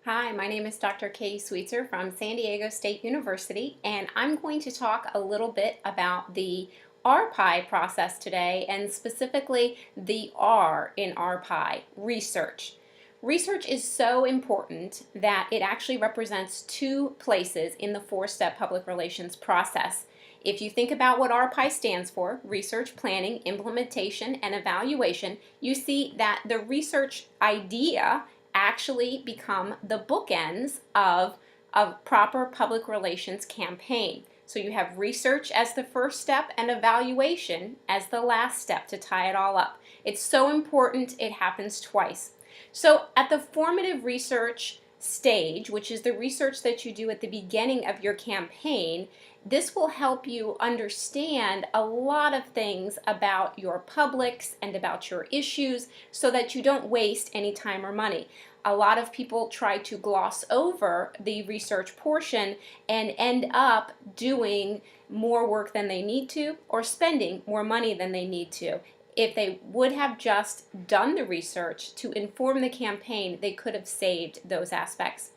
Hi, my name is Dr. Kaye Sweetser from San Diego State University, and I'm going to talk a little bit about the RPIE process today, and specifically the R in RPIE, research. Research is so important that it actually represents two places in the four-step public relations process. If you think about what RPIE stands for, research, planning, implementation, and evaluation, you see that the research idea actually become the bookends of a proper public relations campaign. So you have research as the first step and evaluation as the last step to tie it all up. It's so important it happens twice. So at the formative research stage, which is the research that you do at the beginning of your campaign, this will help you understand a lot of things about your publics and about your issues so that you don't waste any time or money. A lot of people try to gloss over the research portion and end up doing more work than they need to or spending more money than they need to. If they would have just done the research to inform the campaign, they could have saved those aspects.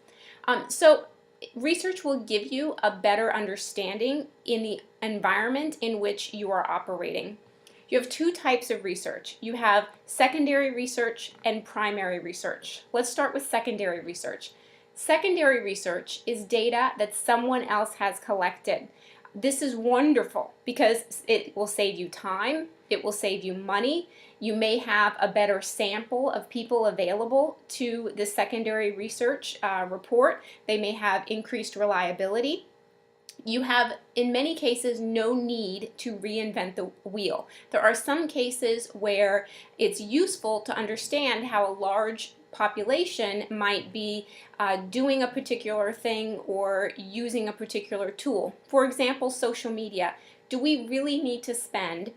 So research will give you a better understanding in the environment in which you are operating. You have two types of research. You have secondary research and primary research. Let's start with secondary research. Secondary research is data that someone else has collected. This is wonderful because it will save you time, it will save you money. You may have a better sample of people available to the secondary research report. They may have increased reliability. You have, in many cases, no need to reinvent the wheel. There are some cases where it's useful to understand how a large population might be doing a particular thing or using a particular tool. For example, social media. Do we really need to spend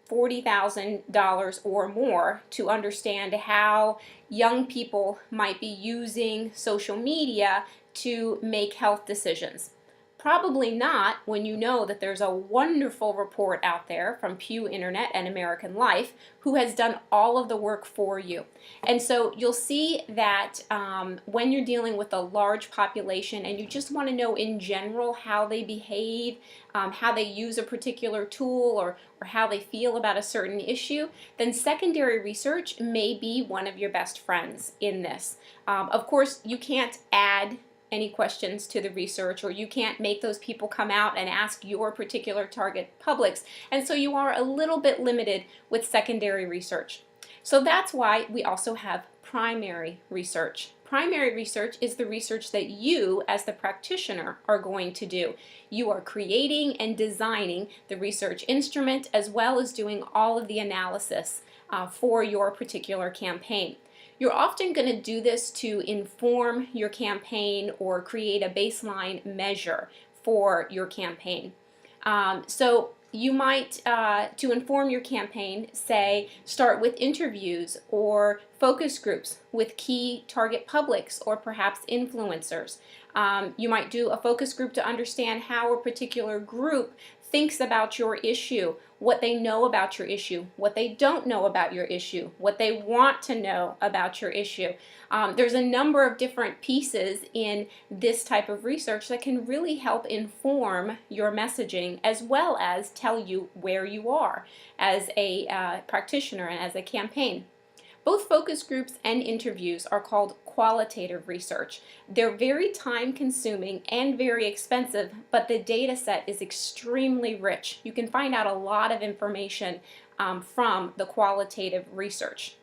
$40,000 or more to understand how young people might be using social media to make health decisions? Probably not when you know that there's a wonderful report out there from Pew Internet and American Life who has done all of the work for you. And so you'll see that when you're dealing with a large population and you just want to know in general how they behave, how they use a particular tool, or how they feel about a certain issue, then secondary research may be one of your best friends in this. Of course, you can't add any questions to the research, or you can't make those people come out and ask your particular target publics, and so you are a little bit limited with secondary research. So that's why we also have primary research. Primary research is the research that you as the practitioner are going to do. You are creating and designing the research instrument as well as doing all of the analysis for your particular campaign. You're often going to do this to inform your campaign or create a baseline measure for your campaign. So you might, to inform your campaign, say, start with interviews or focus groups with key target publics or perhaps influencers. You might do a focus group to understand how a particular group thinks about your issue, what they know about your issue, what they don't know about your issue, what they want to know about your issue. There's a number of different pieces in this type of research that can really help inform your messaging as well as tell you where you are as a practitioner and as a campaign. Both focus groups and interviews are called qualitative research. They're very time-consuming and very expensive, but the data set is extremely rich. You can find out a lot of information from the qualitative research.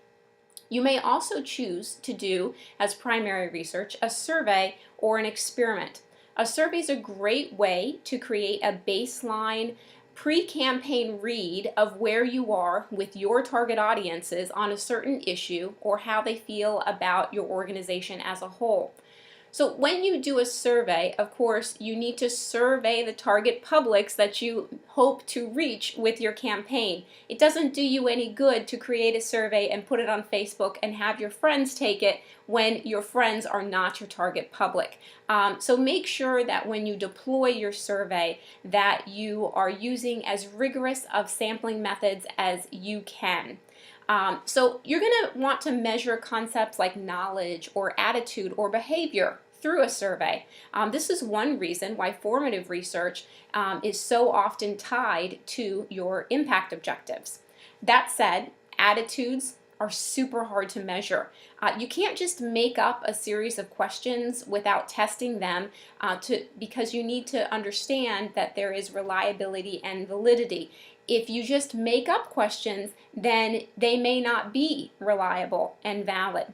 You may also choose to do, as primary research, a survey or an experiment. A survey is a great way to create a baseline pre-campaign read of where you are with your target audiences on a certain issue or how they feel about your organization as a whole. So when you do a survey, of course, you need to survey the target publics that you hope to reach with your campaign. It doesn't do you any good to create a survey and put it on Facebook and have your friends take it when your friends are not your target public. So make sure that when you deploy your survey that you are using as rigorous of sampling methods as you can. So you're going to want to measure concepts like knowledge or attitude or behavior through a survey. This is one reason why formative research is so often tied to your impact objectives. That said, attitudes are super hard to measure. You can't just make up a series of questions without testing them because you need to understand that there is reliability and validity. If you just make up questions, then they may not be reliable and valid.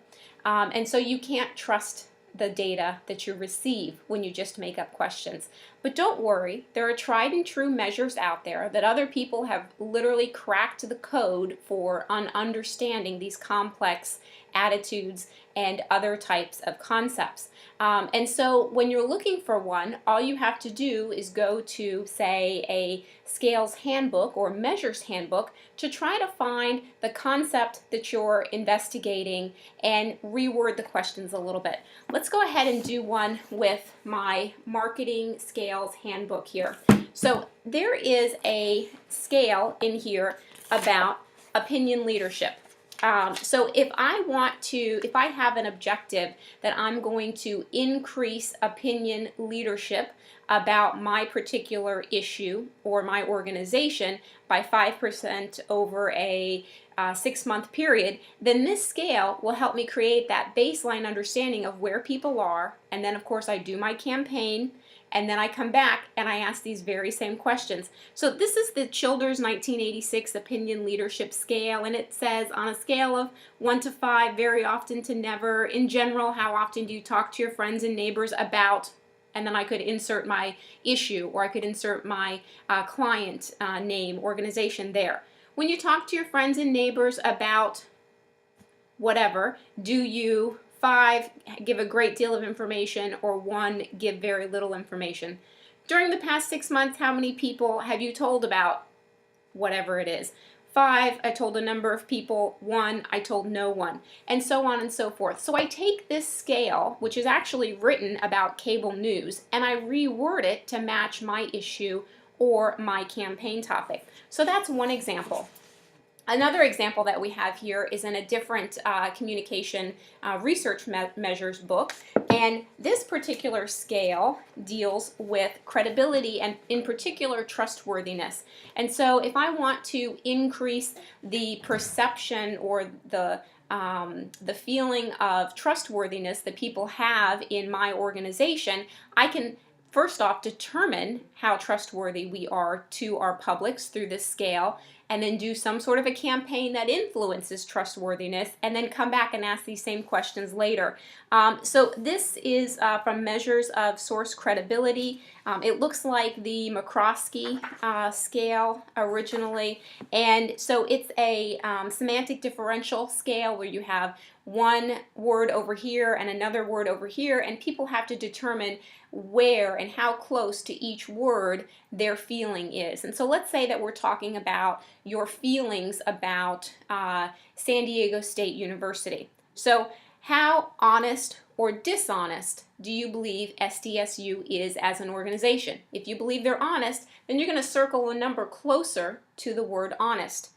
And so you can't trust the data that you receive when you just make up questions. But don't worry, there are tried and true measures out there that other people have literally cracked the code for on understanding these complex attitudes and other types of concepts. And so when you're looking for one, all you have to do is go to, say, a scales handbook or measures handbook to try to find the concept that you're investigating and reword the questions a little bit. Let's go ahead and do one with my marketing scales handbook here. So there is a scale in here about opinion leadership. So if I have an objective that I'm going to increase opinion leadership about my particular issue or my organization by 5% over a 6-month period, then this scale will help me create that baseline understanding of where people are, and then of course I do my campaign, and then I come back and I ask these very same questions. So this is the Childers 1986 Opinion Leadership Scale, and it says on a scale of 1 to 5, very often to never, in general, how often do you talk to your friends and neighbors about, and then I could insert my issue, or I could insert my client name, organization there. When you talk to your friends and neighbors about whatever, do you 5 give a great deal of information, or 1 give very little information? During the past 6 months, how many people have you told about whatever it is? 5, I told a number of people. 1, I told no one, and so on and so forth. So I take this scale, which is actually written about cable news, and I reword it to match my issue or my campaign topic. So that's one example. Another example that we have here is in a different communication research measures book, and this particular scale deals with credibility and in particular trustworthiness. And so if I want to increase the perception or the feeling of trustworthiness that people have in my organization, I can first off determine how trustworthy we are to our publics through this scale, and then do some sort of a campaign that influences trustworthiness, and then come back and ask these same questions later. So this is from Measures of Source Credibility. It looks like the McCroskey scale originally, and so it's a semantic differential scale where you have one word over here and another word over here, and people have to determine where and how close to each word their feeling is. And so let's say that we're talking about your feelings about San Diego State University. So how honest or dishonest do you believe SDSU is as an organization? If you believe they're honest, then you're going to circle a number closer to the word honest.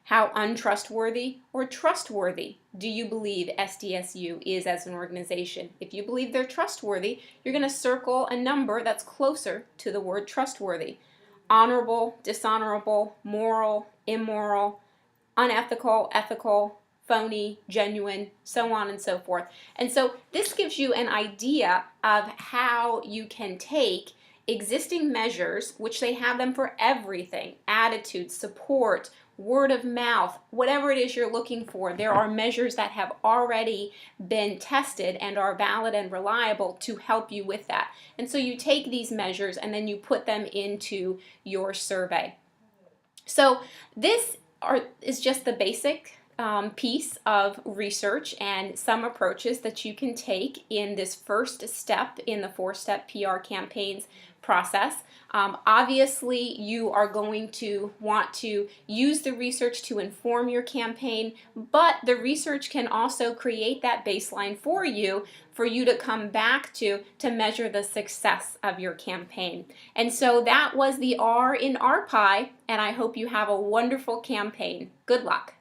How untrustworthy or trustworthy do you believe SDSU is as an organization? If you believe they're trustworthy, you're going to circle a number that's closer to the word trustworthy. Honorable, dishonorable, moral, immoral, unethical, ethical, phony, genuine, so on and so forth. And so this gives you an idea of how you can take existing measures, which they have them for everything, attitude, support, word of mouth, whatever it is you're looking for. There are measures that have already been tested and are valid and reliable to help you with that. And so you take these measures and then you put them into your survey. So this is just the basic piece of research and some approaches that you can take in this first step in the 4-step PR campaigns process. Obviously, you are going to want to use the research to inform your campaign, but the research can also create that baseline for you to come back to measure the success of your campaign. And so that was the R in RPIE, and I hope you have a wonderful campaign. Good luck.